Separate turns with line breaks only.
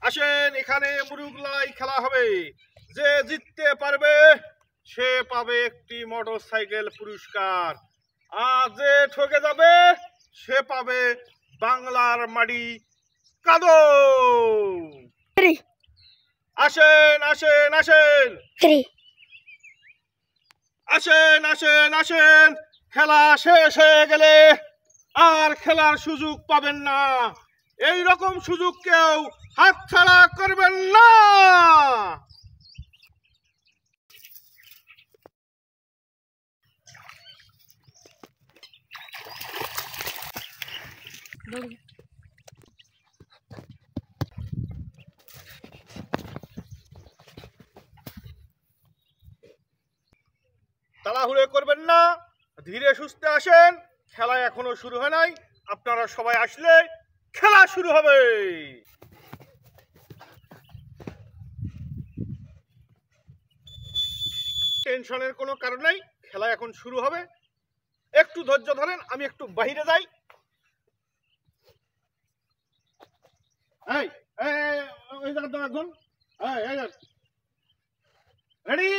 আসেন, এখানে মুরুগ লড়াই খেলা হবে। যে জিততে পারবে সে পাবে একটি মোটরসাইকেল পুরস্কার, আর যে ঠকে যাবে সে পাবে বাংলার মাটি কাদো। আসেন আসেন আসেন আসেন আসেন আসেন, খেলা শেষ হয়ে গেলে আর খেলার সুযোগ পাবেন না। এই রকম সুযোগ কেউ হাতছাড়া করবেন না। তাড়াহুড়ো করবেন না, ধীরে সুস্থে আসেন। খেলা এখনো শুরু হয় নাই, আপনারা সবাই আসলে খেলা শুরু হবে। টেনশনের কোনো কারণ নাই, খেলা এখন শুরু হবে। একটু ধৈর্য ধরেন, আমি একটু বাইরে যাই। এই এই জায়গা দাও একজন। রেডি?